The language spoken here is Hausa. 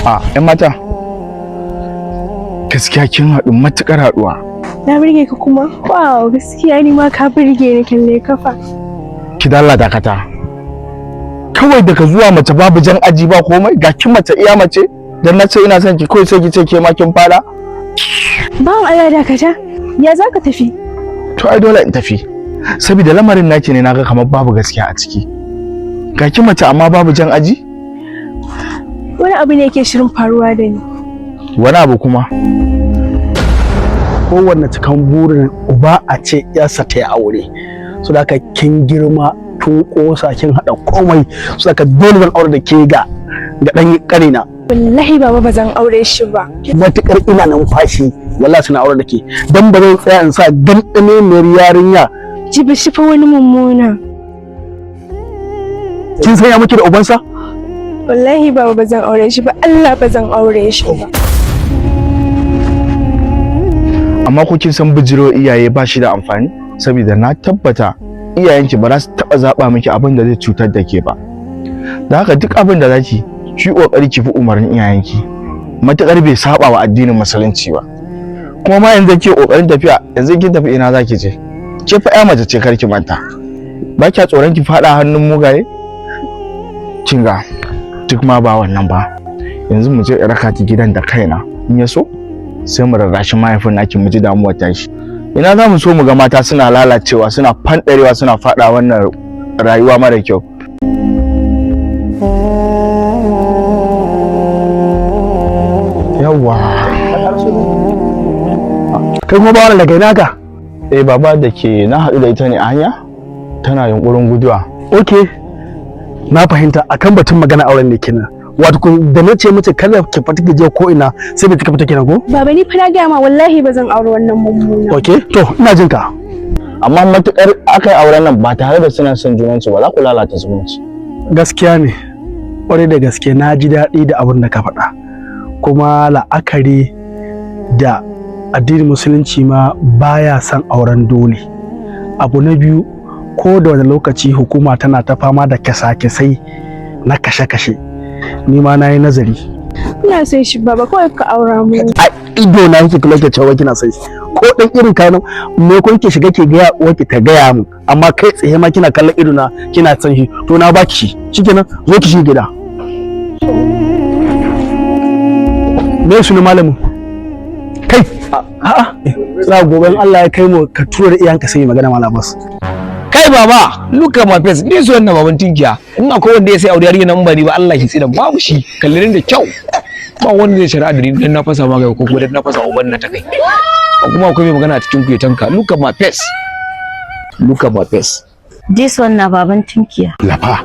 A ƴan mata gaskiya kin haɗu matuƙar haɗuwa. Na burge ka kuma? Wow, gaskiya ni ma ka burge ni kalle kafa. Ki dalla dakata. Kawai daga zuwa mace babu jan aji ba komai ga kin mace iya mace dan nace ina son ki kawai sai ki ce ke ma kin fada. Bawan Allah dakata. Ya zaka tafi? To ai dole in tafi. Saboda lamarin naki ne naga kamar babu gaskiya a ciki. Ga kin mace amma babu jan aji? Wani abu ne yake shirin faruwa da ni. Wani abu kuma? Kowanne cikan burin uba a ce yarsa ta yi aure. So da haka kin girma kin kosa kin hada komai so da dole zan aure da ke ga dan karina. Wallahi baba ba zan aure shi ba. Matukar ina numfashi wallahi suna aure da ke dan ba zan tsaya in sa dandane mai yarinya. Jibi shi fa wani mummuna. Kin san ya miki da ubansa? Wallahi baba ba zan aure shi ba. Allah ba zan aure shi ba. Amma ko kin san bijiro iyaye ba shi da amfani saboda na tabbata iyayenki ba za su taba zaba miki abin da zai cutar da ke ba. Da haka duk abin da zaki ki kokari ki fi umarnin iyayenki matakar bai saba wa addinin musulunci ba. Kuma ma yanzu ke kokarin tafiya yanzu kin tafi ina zaki je? Ke fa ƴa mace ce karki manta. Ba kya tsoron ki fada hannun mugaye? Kinga duk ma ba wannan ba. Yanzu mu je raka ki gidan da kaina in ya so sai mu rarrashi mahaifin naki mu ji damuwar tashi. Ina za mu so mu ga mata suna lalacewa suna fandarewa suna fada wannan rayuwa mara kyau. Yawwa Kai kuma ba wannan daga ina ka? baba da ke na haɗu da ita ne a hanya tana yunkurin guduwa. Okay. Na fahimta akan batun magana auren ne kenan. Wato kun da nace mace kada ki fita ki je ko ina sai da kika fita kenan ko? Baba ni fa na ga ma wallahi ba zan aure wannan mummuna. Okay, to ina jin ka. Amma matukar aka yi auren nan ba tare da suna son junansu ba za ku lalata zumunci. Gaskiya ne. Ƙwarai da gaske na ji daɗi da abin da ka faɗa. Kuma la'akari da addinin musulunci ma baya son auren dole. Abu na biyu ko da wani lokaci hukuma tana ta fama da kyasa-kyasai na kashe-kashe. Ni ma na yi nazari. Ina son shi baba kawai ka aura mu. A ido na yake kula ke cewa kina son shi. Ko dan irin kayan me ko kike shiga ke ga wake ta gaya mu amma kai tsaye ma kina kallon ido na kina son shi to na baki shi. Shikenan zo ki shi gida. Me sunan malamin? Kai a'a za gobe Allah ya kai mu ka tura da iyanka sai magana malamas. Kai baba, look at my face. Ni so wannan baban tinkiya. In akwai wanda ya sai aure yarinya nan bari ba Allah shi tsira babu shi. Kallin da kyau. Ba wanda zai shari'a da ni dan na fasa maka ko kuma dan na fasa uban na ta kai. Kuma akwai mai magana a cikin ku ya tanka. Look at my face. Look at my face. This one na baban tinkiya. Lafa